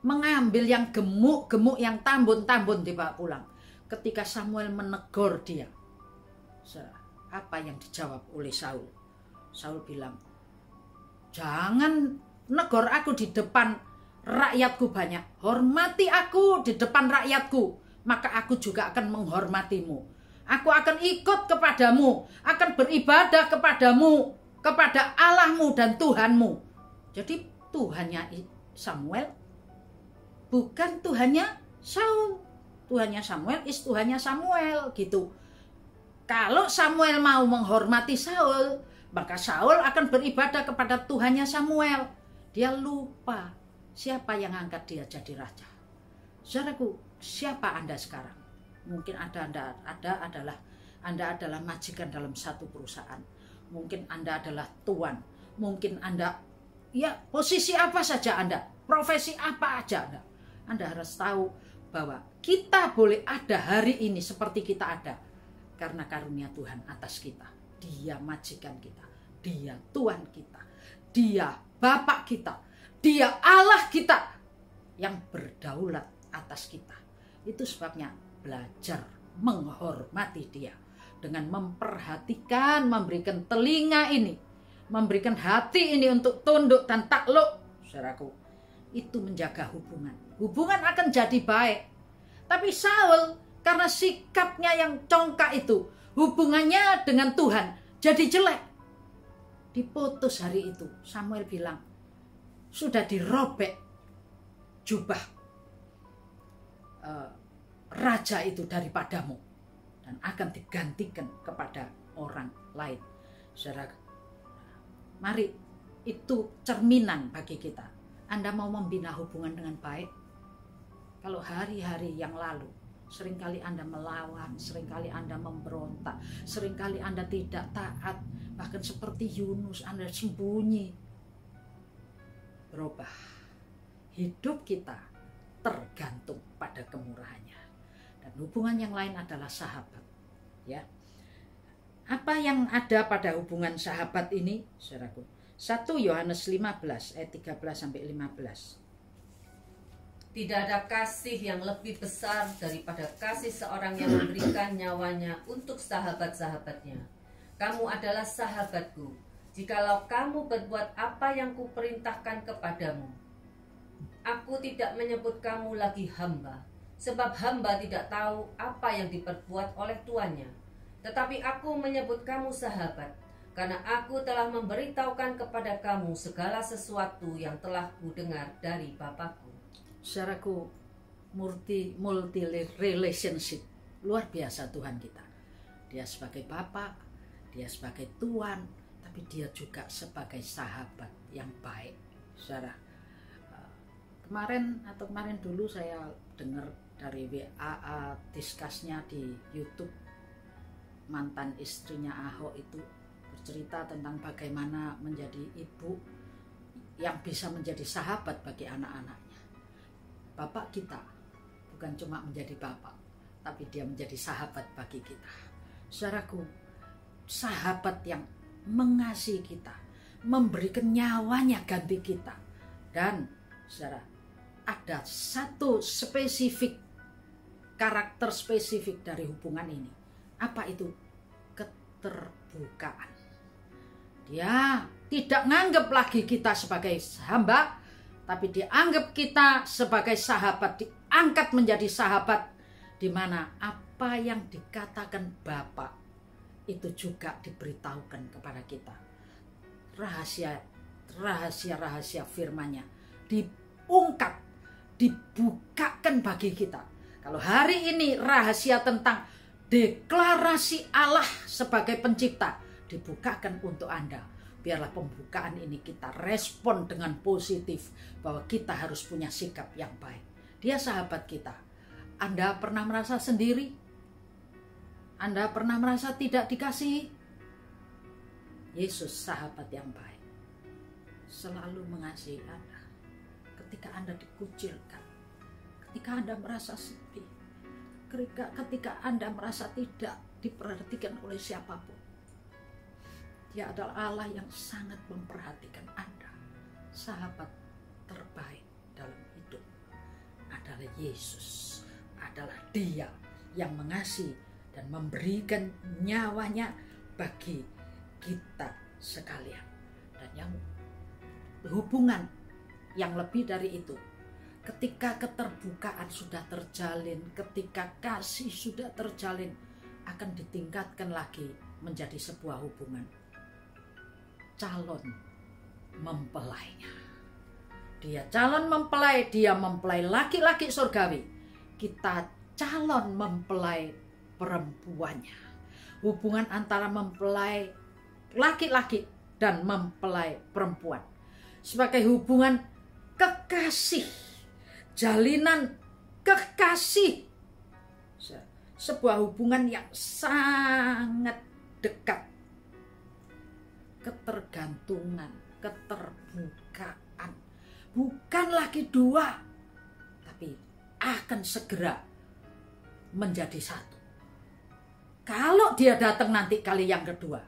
mengambil yang gemuk-gemuk, yang tambun-tambun dibawa pulang. Ketika Samuel menegur dia, apa yang dijawab oleh Saul? Saul bilang, jangan negor aku di depan rakyatku banyak. Hormati aku di depan rakyatku, maka aku juga akan menghormatimu. Aku akan ikut kepadamu, akan beribadah kepadamu, kepada Allahmu dan Tuhanmu. Jadi Tuhannya Samuel bukan Tuhannya Saul. Tuhannya Samuel Tuhannya Samuel gitu. Kalau Samuel mau menghormati Saul, maka Saul akan beribadah kepada Tuhannya Samuel. Dia lupa siapa yang angkat dia jadi raja. Saudaraku, siapa Anda sekarang? Mungkin Anda adalah majikan dalam satu perusahaan. Mungkin Anda adalah tuan. Mungkin Anda, ya posisi apa saja Anda, profesi apa aja Anda. Anda harus tahu bahwa kita boleh ada hari ini seperti kita ada karena karunia Tuhan atas kita. Dia majikan kita, Dia Tuhan kita, Dia Bapak kita, Dia Allah kita yang berdaulat atas kita. Itu sebabnya belajar menghormati Dia dengan memperhatikan, memberikan telinga ini, memberikan hati ini untuk tunduk dan takluk. Saudaraku, itu menjaga hubungan. Hubungan akan jadi baik. Tapi Saul karena sikapnya yang congkak itu, hubungannya dengan Tuhan jadi jelek. Diputus hari itu. Samuel bilang, sudah dirobek jubah raja itu daripadamu dan akan digantikan kepada orang lain. Saudara, mari itu cerminan bagi kita. Anda mau membina hubungan dengan baik? Kalau hari-hari yang lalu seringkali Anda melawan, seringkali Anda memberontak, seringkali Anda tidak taat, bahkan seperti Yunus Anda sembunyi. Berubah. Hidup kita tergantung pada kemurahannya. Dan hubungan yang lain adalah sahabat. Ya. Apa yang ada pada hubungan sahabat ini, saudaraku? 1 Yohanes 15 ayat 13 sampai 15.
Tidak ada kasih yang lebih besar daripada kasih seorang yang memberikan nyawanya untuk sahabat-sahabatnya. Kamu adalah sahabatku, jikalau kamu berbuat apa yang kuperintahkan kepadamu. Aku tidak menyebut kamu lagi hamba, sebab hamba tidak tahu apa yang diperbuat oleh tuannya. Tetapi aku menyebut kamu sahabat, karena aku telah memberitahukan kepada kamu segala sesuatu yang telah kudengar dari Bapakku.
Saudaraku, multi relationship, luar biasa Tuhan kita. Dia sebagai Bapa, Dia sebagai Tuhan, tapi Dia juga sebagai sahabat yang baik. Saudara, kemarin dulu saya dengar dari WA diskusinya di YouTube, mantan istrinya Ahok itu bercerita tentang bagaimana menjadi ibu yang bisa menjadi sahabat bagi anak-anaknya. Bapak kita bukan cuma menjadi bapak, tapi dia menjadi sahabat bagi kita. Saudaraku, sahabat yang mengasihi kita, memberikan nyawanya ganti kita. Dan saudara, ada satu spesifik, karakter spesifik dari hubungan ini. Apa itu? Keterbukaan. Dia tidak nganggap lagi kita sebagai hamba, tapi dianggap kita sebagai sahabat, diangkat menjadi sahabat, di mana apa yang dikatakan Bapa itu juga diberitahukan kepada kita. Rahasia firman-Nya diungkap, dibukakan bagi kita. Kalau hari ini rahasia tentang deklarasi Allah sebagai pencipta dibukakan untuk Anda, biarlah pembukaan ini kita respon dengan positif bahwa kita harus punya sikap yang baik. Dia sahabat kita. Anda pernah merasa sendiri? Anda pernah merasa tidak dikasihi? Yesus sahabat yang baik, selalu mengasihi Anda. Ketika Anda dikucilkan, ketika Anda merasa sepi, ketika Anda merasa tidak diperhatikan oleh siapapun, Dia adalah Allah yang sangat memperhatikan Anda. Sahabat terbaik dalam hidup adalah Yesus. Adalah Dia yang mengasihi dan memberikan nyawanya bagi kita sekalian. Dan yang hubungan yang lebih dari itu Ketika keterbukaan sudah terjalin, ketika kasih sudah terjalin, akan ditingkatkan lagi menjadi sebuah hubungan. Calon mempelainya. Dia calon mempelai, dia mempelai laki-laki surgawi. Kita calon mempelai perempuannya. Hubungan antara mempelai laki-laki dan mempelai perempuan sebagai hubungan kekasih, jalinan kekasih, sebuah hubungan yang sangat dekat, ketergantungan, keterbukaan, bukan lagi dua, tapi akan segera menjadi satu. Kalau dia datang nanti kali yang kedua,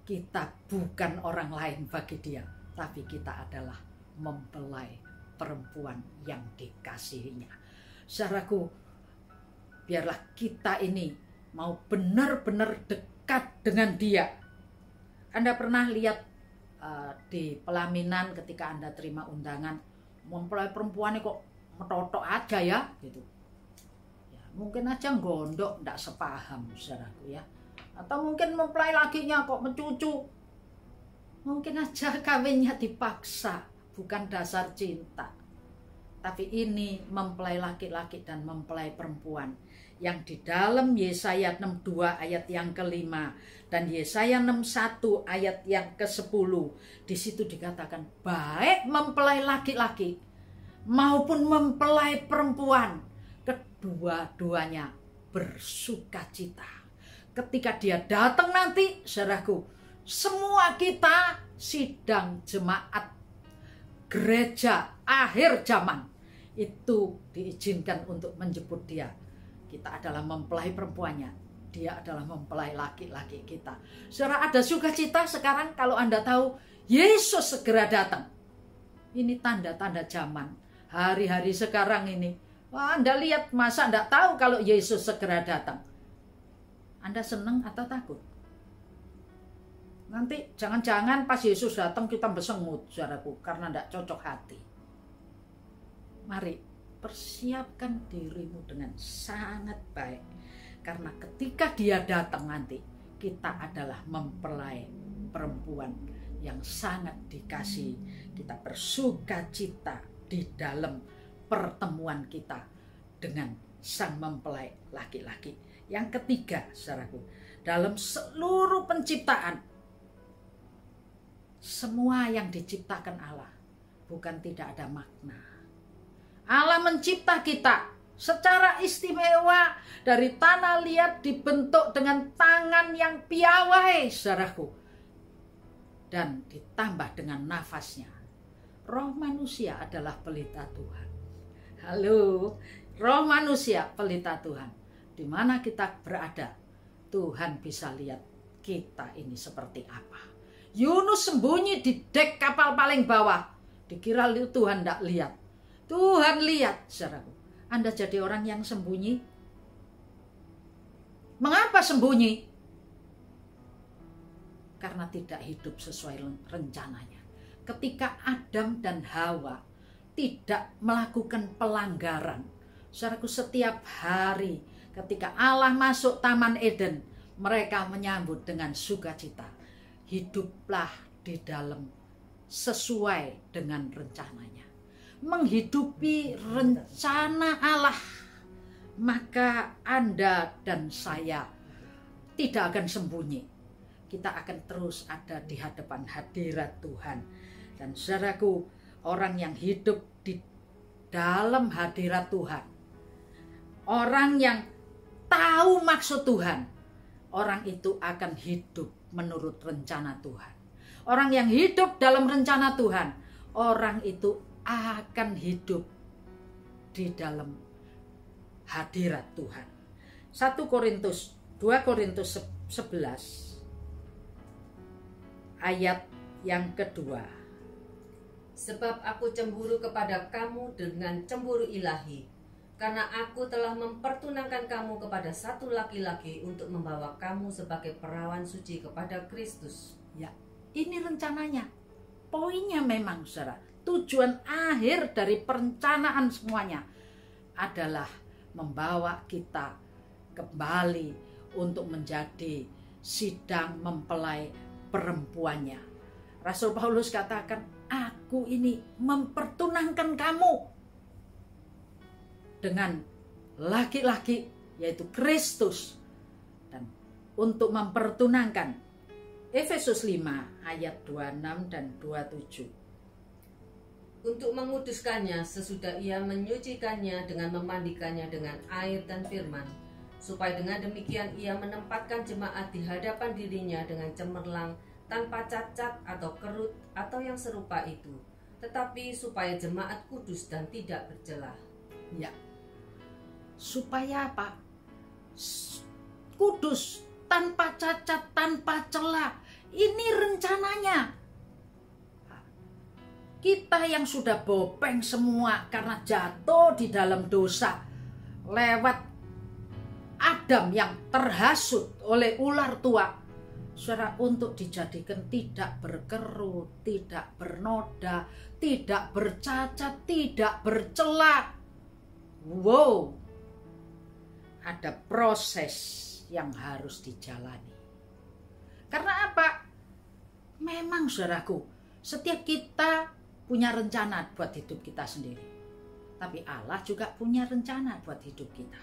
kita bukan orang lain bagi dia, tapi kita adalah mempelai perempuan yang dikasihinya. Saudaraku, biarlah kita ini mau benar-benar dekat dengan dia. Anda pernah lihat di pelaminan ketika Anda terima undangan, mempelai perempuannya kok metotok aja ya gitu. Ya, mungkin aja gondok, tidak sepaham saudaraku ya. Atau mungkin mempelai lakinya kok mencucu. Mungkin aja kawinnya dipaksa, bukan dasar cinta. Tapi ini mempelai laki-laki dan mempelai perempuan yang di dalam Yesaya 62 ayat yang kelima dan Yesaya 61 ayat yang ke-10, di situ dikatakan baik mempelai laki-laki maupun mempelai perempuan, kedua-duanya bersukacita. Ketika dia datang nanti, saudaraku, semua kita sidang jemaat gereja akhir zaman itu diizinkan untuk menjemput dia. Kita adalah mempelai perempuannya, dia adalah mempelai laki-laki kita. Saudara, ada sukacita sekarang kalau Anda tahu Yesus segera datang. Ini tanda-tanda zaman. Hari-hari sekarang ini, wah, Anda lihat, masa Anda tahu kalau Yesus segera datang? Anda senang atau takut? Nanti jangan-jangan pas Yesus datang kita bersengut, saudaraku, karena tidak cocok hati. Mari persiapkan dirimu dengan sangat baik, karena ketika dia datang nanti, kita adalah mempelai perempuan yang sangat dikasihi. Kita bersukacita di dalam pertemuan kita dengan sang mempelai laki-laki. Yang ketiga, saudaraku, dalam seluruh penciptaan, semua yang diciptakan Allah bukan tidak ada makna. Allah mencipta kita secara istimewa dari tanah liat, dibentuk dengan tangan yang piawai, saudaraku, dan ditambah dengan nafasnya. Roh manusia adalah pelita Tuhan. Halo, roh manusia pelita Tuhan. Di mana kita berada, Tuhan bisa lihat kita ini seperti apa. Yunus sembunyi di dek kapal paling bawah, dikira Tuhan tidak lihat. Tuhan lihat, saudaraku. Anda jadi orang yang sembunyi. Mengapa sembunyi? Karena tidak hidup sesuai rencananya. Ketika Adam dan Hawa tidak melakukan pelanggaran, saudaraku, setiap hari ketika Allah masuk Taman Eden, mereka menyambut dengan sukacita. Hiduplah di dalam sesuai dengan rencananya. Menghidupi rencana Allah, maka Anda dan saya tidak akan sembunyi. Kita akan terus ada di hadapan hadirat Tuhan. Dan saudaraku, orang yang hidup di dalam hadirat Tuhan, orang yang tahu maksud Tuhan, orang itu akan hidup menurut rencana Tuhan. Orang yang hidup dalam rencana Tuhan, orang itu akan hidup di dalam hadirat Tuhan. 2 Korintus 11 ayat yang kedua.
Sebab aku cemburu kepada kamu dengan cemburu ilahi, karena aku telah mempertunangkan kamu kepada satu laki-laki untuk membawa kamu sebagai perawan suci kepada Kristus.
Ya, ini rencananya. Poinnya memang, saudara, tujuan akhir dari perencanaan semuanya adalah membawa kita kembali untuk menjadi sidang mempelai perempuannya. Rasul Paulus katakan, aku ini mempertunangkan kamu dengan laki-laki, yaitu Kristus, dan untuk mempertunangkan. Efesus 5 ayat 26 dan 27.
Untuk menguduskannya sesudah ia menyucikannya dengan memandikannya dengan air dan firman, supaya dengan demikian ia menempatkan jemaat di hadapan dirinya dengan cemerlang, tanpa cacat atau kerut atau yang serupa itu, tetapi supaya jemaat kudus dan tidak bercelah.
Ya, supaya apa? Kudus, tanpa cacat, tanpa celah. Ini rencananya. Kita yang sudah bopeng semua karena jatuh di dalam dosa lewat Adam yang terhasut oleh ular tua, saudara, untuk dijadikan tidak berkerut, tidak bernoda, tidak bercacat, tidak bercela. Wow, ada proses yang harus dijalani. Karena apa? Memang saudaraku, setiap kita punya rencana buat hidup kita sendiri. Tapi Allah juga punya rencana buat hidup kita.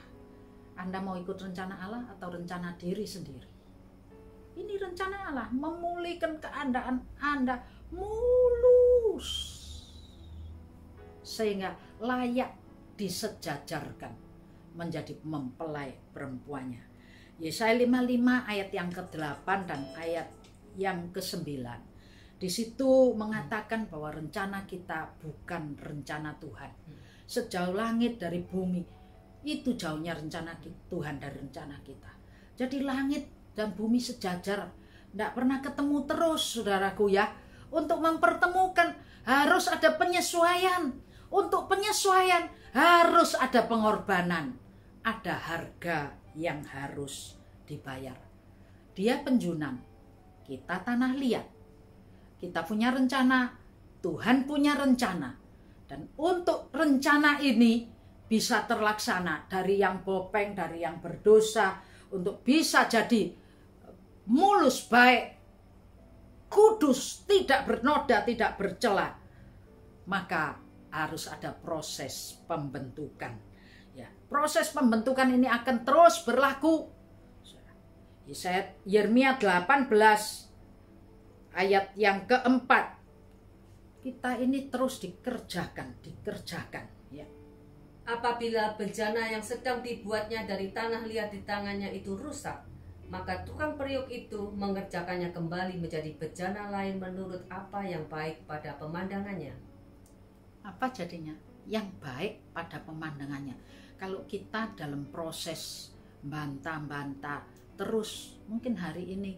Anda mau ikut rencana Allah atau rencana diri sendiri? Ini rencana Allah, memulihkan keadaan Anda mulus, sehingga layak disejajarkan menjadi mempelai perempuannya. Yesaya 55 ayat yang ke-8 dan ayat yang ke-9. Di situ mengatakan bahwa rencana kita bukan rencana Tuhan. Sejauh langit dari bumi, itu jauhnya rencana Tuhan dari rencana kita. Jadi langit dan bumi sejajar, tidak pernah ketemu terus, saudaraku ya. Untuk mempertemukan harus ada penyesuaian. Untuk penyesuaian harus ada pengorbanan. Ada harga yang harus dibayar. Dia penjunan, kita tanah liat. Kita punya rencana, Tuhan punya rencana. Dan untuk rencana ini bisa terlaksana dari yang bopeng, dari yang berdosa, untuk bisa jadi mulus, baik, kudus, tidak bernoda, tidak bercela, maka harus ada proses pembentukan. Ya, proses pembentukan ini akan terus berlaku. Yeremia 18 ayat yang keempat, kita ini terus dikerjakan ya.
Apabila bejana yang sedang dibuatnya dari tanah liat di tangannya itu rusak, maka tukang periuk itu mengerjakannya kembali menjadi bejana lain menurut apa yang baik pada pemandangannya.
Apa jadinya? Yang baik pada pemandangannya. Kalau kita dalam proses bantah-bantah terus, mungkin hari ini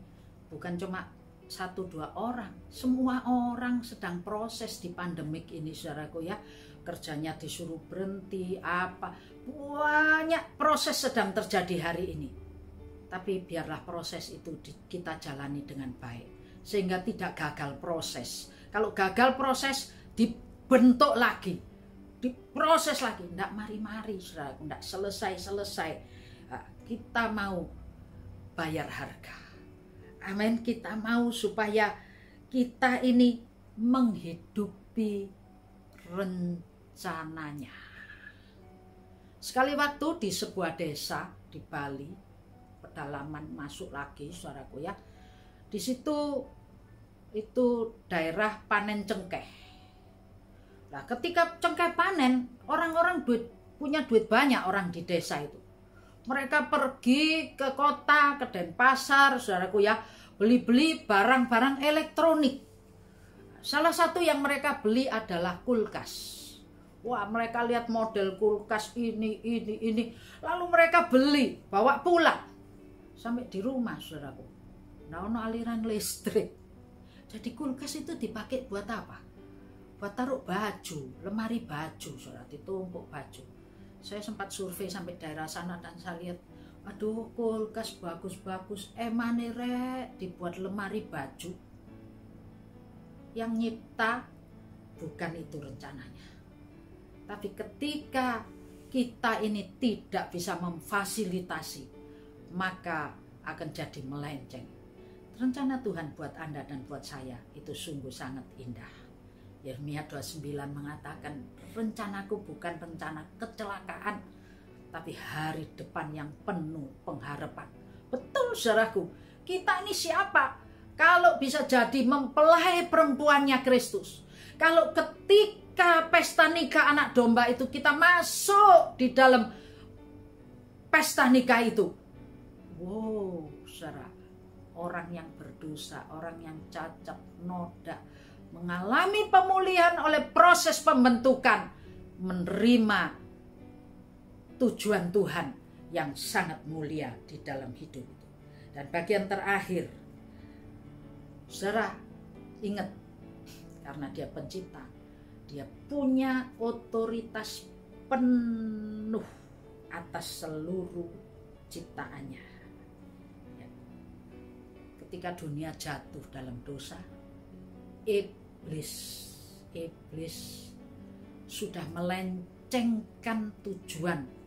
bukan cuma 1-2 orang, semua orang sedang proses di pandemik ini, saudaraku ya. Kerjanya disuruh berhenti, apa, banyak proses sedang terjadi hari ini. Tapi biarlah proses itu kita jalani dengan baik, sehingga tidak gagal proses. Kalau gagal proses, dibentuk lagi, diproses lagi, tidak mari-mari, saudaraku, tidak selesai-selesai. Kita mau bayar harga. Amin. Kita mau supaya kita ini menghidupi rencananya. Sekali waktu di sebuah desa di Bali, pedalaman masuk lagi, saudaraku ya. Di situ itu daerah panen cengkeh. Nah, ketika cengkeh panen, orang-orang punya duit banyak orang di desa itu. Mereka pergi ke kota, ke Denpasar, saudaraku ya, beli-beli barang-barang elektronik. Salah satu yang mereka beli adalah kulkas. Wah, mereka lihat model kulkas ini. Lalu mereka beli, bawa pulang. Sampai di rumah, saudaraku. Nah, ono aliran listrik. Jadi kulkas itu dipakai buat apa? Buat taruh baju, lemari baju, saudara, ditumpuk baju. Saya sempat survei sampai daerah sana dan saya lihat, aduh, kulkas bagus-bagus, emane rek dibuat lemari baju. Yang nyipta bukan itu rencananya. Tapi ketika kita ini tidak bisa memfasilitasi, maka akan jadi melenceng. Rencana Tuhan buat Anda dan buat saya itu sungguh sangat indah. Yeremia 29 mengatakan, rencanaku bukan rencana kecelakaan, tapi hari depan yang penuh pengharapan. Betul saudaraku, kita ini siapa? Kalau bisa jadi mempelai perempuannya Kristus. Kalau ketika pesta nikah anak domba itu kita masuk di dalam pesta nikah itu. Wow, saudara, orang yang berdosa, orang yang cacat, noda, mengalami pemulihan oleh proses pembentukan, menerima tujuan Tuhan yang sangat mulia di dalam hidup itu. Dan bagian terakhir, saudara ingat, karena dia pencipta, dia punya otoritas penuh atas seluruh ciptaannya. Ya. Ketika dunia jatuh dalam dosa, Iblis sudah melencengkan tujuan.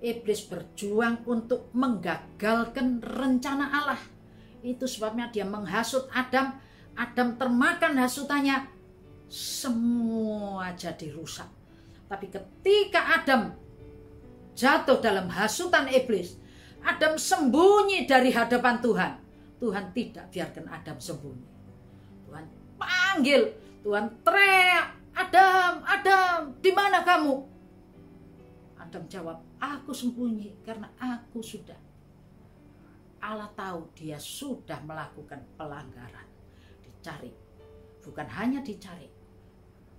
Iblis berjuang untuk menggagalkan rencana Allah. Itu sebabnya dia menghasut Adam. Adam termakan hasutannya, semua jadi rusak. Tapi ketika Adam jatuh dalam hasutan iblis, Adam sembunyi dari hadapan Tuhan. Tuhan tidak biarkan Adam sembunyi. Tuhan panggil, Tuhan teriak, Adam, Adam, di mana kamu? Adam jawab, aku sembunyi karena aku sudah. Allah tahu dia sudah melakukan pelanggaran. Dicari, bukan hanya dicari.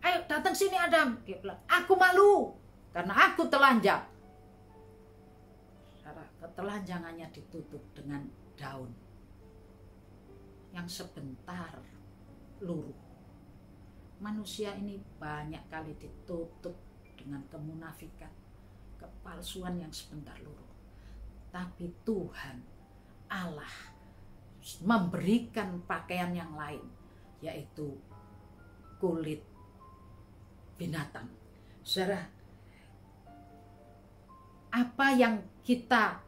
Ayo datang sini Adam. Dia bilang, aku malu karena aku telanjang. Ketelanjangannya ditutup dengan daun yang sebentar luruh. Manusia ini banyak kali ditutup dengan kemunafikan, kepalsuan yang sebentar luruh. Tapi Tuhan Allah memberikan pakaian yang lain, yaitu kulit binatang. Saudara, apa yang kita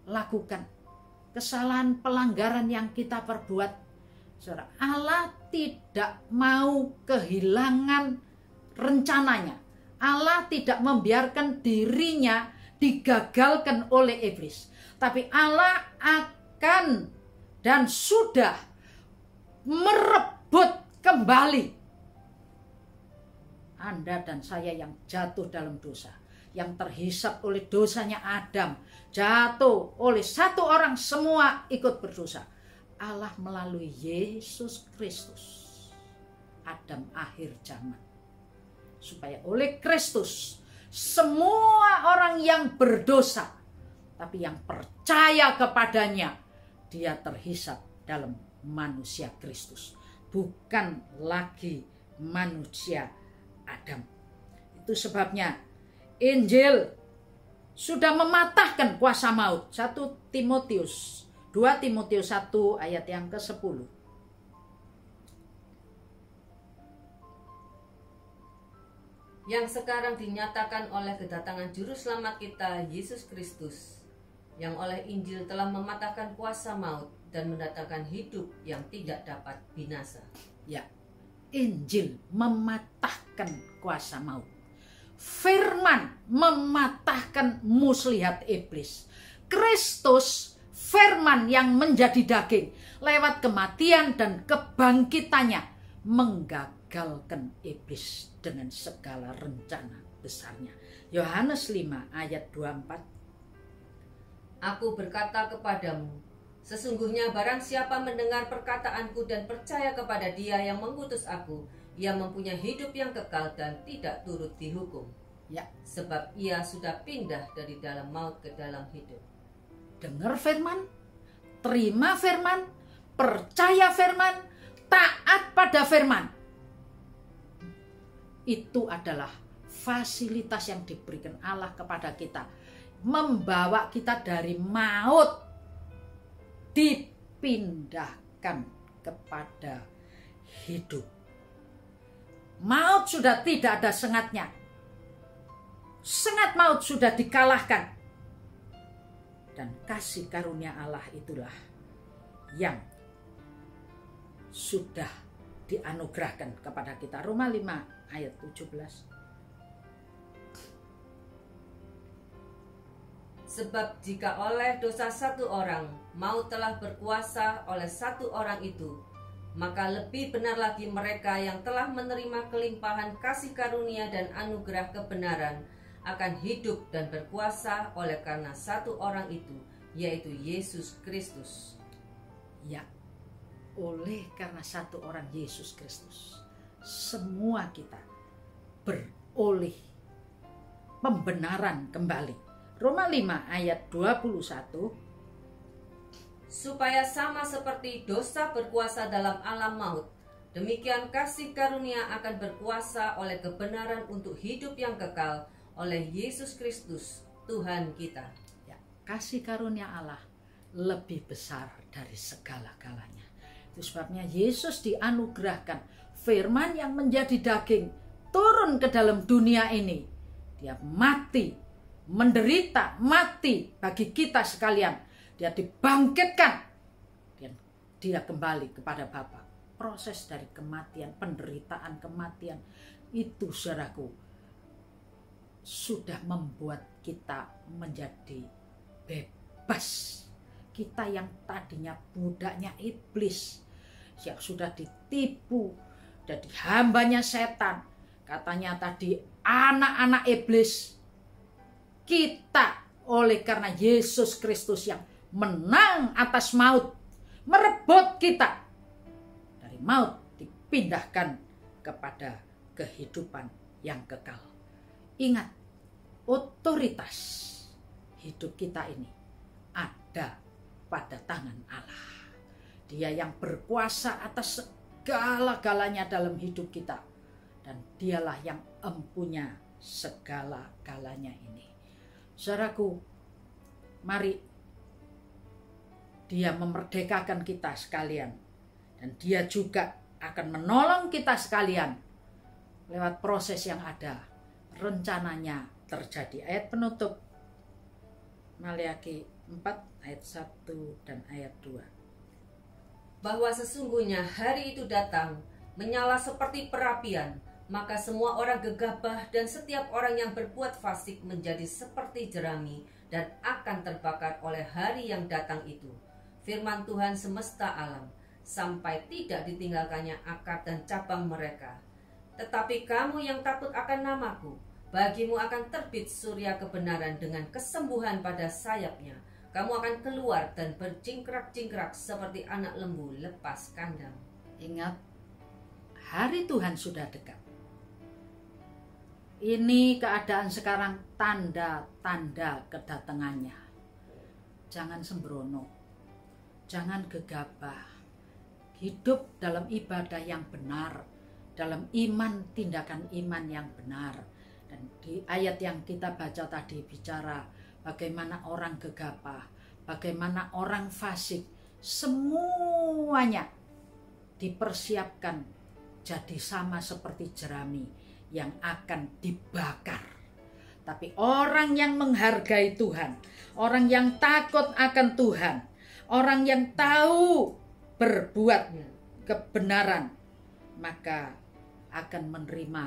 lakukan, kesalahan pelanggaran yang kita perbuat, saudara, Allah tidak mau kehilangan rencananya. Allah tidak membiarkan dirinya digagalkan oleh iblis. Tapi Allah akan dan sudah merebut kembali Anda dan saya yang jatuh dalam dosa, yang terhisap oleh dosanya Adam, jatuh oleh satu orang, semua ikut berdosa. Allah melalui Yesus Kristus, Adam akhir zaman, supaya oleh Kristus semua orang yang berdosa tapi yang percaya kepadanya, dia terhisap dalam manusia Kristus, bukan lagi manusia Adam. Itu sebabnya Injil sudah mematahkan kuasa maut. 2 Timotius 1 ayat yang ke-10.
Yang sekarang dinyatakan oleh kedatangan juru selamat kita Yesus Kristus, yang oleh Injil telah mematahkan kuasa maut dan mendatangkan hidup yang tidak dapat binasa.
Ya, Injil mematahkan kuasa maut. Firman mematahkan muslihat iblis. Kristus, firman yang menjadi daging, lewat kematian dan kebangkitannya menggagalkan iblis dengan segala rencana besarnya. Yohanes 5 ayat 24.
Aku berkata kepadamu, sesungguhnya barang siapa mendengar perkataanku dan percaya kepada Dia yang mengutus aku, ia mempunyai hidup yang kekal dan tidak turut dihukum.
Ya,
sebab ia sudah pindah dari dalam maut ke dalam hidup.
dengar firman, terima firman, percaya firman, taat pada firman. Itu adalah fasilitas yang diberikan Allah kepada kita, membawa kita dari maut dipindahkan kepada hidup. Maut sudah tidak ada sengatnya. Sengat maut sudah dikalahkan. Dan kasih karunia Allah itulah yang sudah dianugerahkan kepada kita. Roma 5 ayat 17.
Sebab jika oleh dosa satu orang maut telah berkuasa oleh satu orang itu, maka lebih benar lagi mereka yang telah menerima kelimpahan kasih karunia dan anugerah kebenaran akan hidup dan berkuasa oleh karena satu orang itu, yaitu Yesus Kristus.
Ya, oleh karena satu orang Yesus Kristus, semua kita beroleh pembenaran kembali. Roma 5 ayat 21.
Supaya sama seperti dosa berkuasa dalam alam maut, demikian kasih karunia akan berkuasa oleh kebenaran untuk hidup yang kekal oleh Yesus Kristus Tuhan kita.
Ya, kasih karunia Allah lebih besar dari segala-galanya. Itu sebabnya Yesus dianugerahkan firman yang menjadi daging turun ke dalam dunia ini. Dia mati, menderita, mati bagi kita sekalian. Dia dibangkitkan dan dia kembali kepada Bapa. Proses dari kematian, penderitaan kematian itu, saudaraku, sudah membuat kita menjadi bebas. Kita yang tadinya budaknya iblis, yang sudah ditipu, jadi hambanya setan, katanya tadi anak-anak iblis. Kita oleh karena Yesus Kristus yang menang atas maut, merebut kita dari maut, dipindahkan kepada kehidupan yang kekal. Ingat, otoritas hidup kita ini ada pada tangan Allah. Dia yang berkuasa atas segala-galanya dalam hidup kita, dan dialah yang empunya segala-galanya ini. Saudaraku, mari dia memerdekakan kita sekalian, dan dia juga akan menolong kita sekalian lewat proses yang ada. Rencananya terjadi. Ayat penutup Maleakhi 4 ayat 1 dan ayat 2.
Bahwa sesungguhnya hari itu datang, menyala seperti perapian, maka semua orang gegabah dan setiap orang yang berbuat fasik menjadi seperti jerami dan akan terbakar oleh hari yang datang itu. Firman Tuhan semesta alam, sampai tidak ditinggalkannya akar dan cabang mereka. Tetapi kamu yang takut akan namaku, bagimu akan terbit surya kebenaran dengan kesembuhan pada sayapnya. Kamu akan keluar dan berjingkrak-jingkrak seperti anak lembu lepas kandang.
Ingat, hari Tuhan sudah dekat. Ini keadaan sekarang tanda-tanda kedatangannya. Jangan sembrono, jangan gegabah. Hidup dalam ibadah yang benar, dalam iman, tindakan iman yang benar. Dan di ayat yang kita baca tadi bicara bagaimana orang gegabah, bagaimana orang fasik, semuanya dipersiapkan jadi sama seperti jerami yang akan dibakar. Tapi orang yang menghargai Tuhan, orang yang takut akan Tuhan, orang yang tahu berbuat kebenaran, maka akan menerima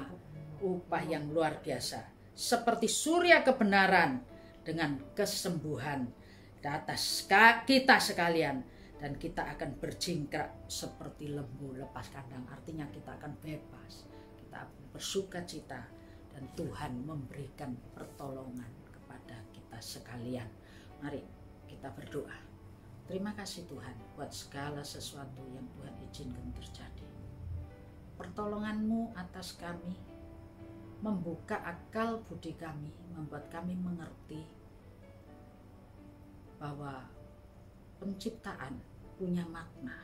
upah yang luar biasa. Seperti surya kebenaran dengan kesembuhan di atas kita sekalian. Dan kita akan berjingkrak seperti lembu lepas kandang. Artinya kita akan bebas, kita bersuka cita, dan Tuhan memberikan pertolongan kepada kita sekalian. Mari kita berdoa. Terima kasih Tuhan buat segala sesuatu yang Tuhan izinkan terjadi. Pertolongan-Mu atas kami, membuka akal budi kami, membuat kami mengerti bahwa penciptaan punya makna.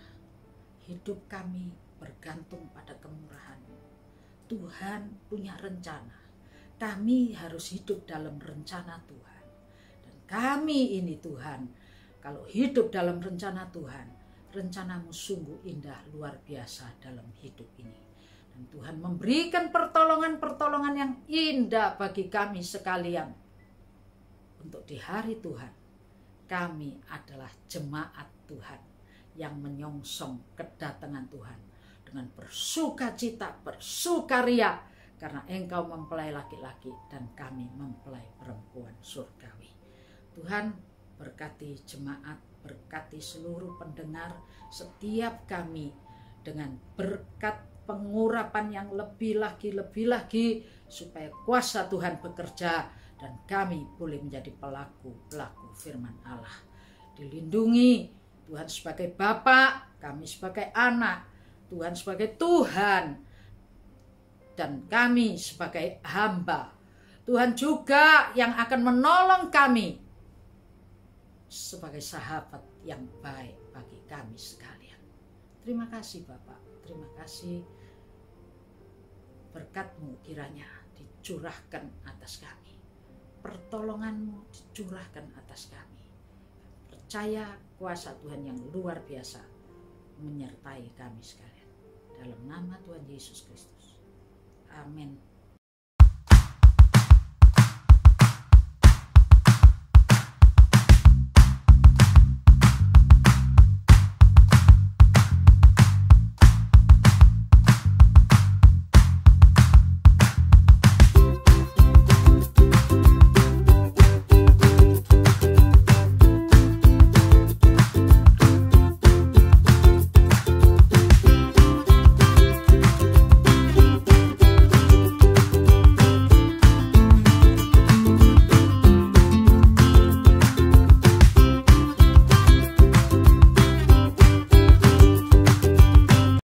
Hidup kami bergantung pada kemurahan-Mu. Tuhan punya rencana. Kami harus hidup dalam rencana Tuhan. Dan kami ini Tuhan, kalau hidup dalam rencana Tuhan, rencana-Mu sungguh indah, luar biasa dalam hidup ini. Dan Tuhan memberikan pertolongan-pertolongan yang indah bagi kami sekalian. Untuk di hari Tuhan, kami adalah jemaat Tuhan yang menyongsong kedatangan Tuhan dengan bersukacita, bersukaria, karena Engkau mempelai laki-laki dan kami mempelai perempuan surgawi. Tuhan berkati jemaat, berkati seluruh pendengar, setiap kami dengan berkat pengurapan yang lebih lagi, supaya kuasa Tuhan bekerja dan kami boleh menjadi pelaku firman Allah. Dilindungi Tuhan sebagai Bapa, kami sebagai anak, Tuhan sebagai Tuhan, dan kami sebagai hamba. Tuhan juga yang akan menolong kami sebagai sahabat yang baik bagi kami sekalian. Terima kasih Bapak, terima kasih. Berkat-Mu kiranya dicurahkan atas kami. Pertolongan-Mu dicurahkan atas kami. Percaya kuasa Tuhan yang luar biasa menyertai kami sekalian. Dalam nama Tuhan Yesus Kristus. Amin.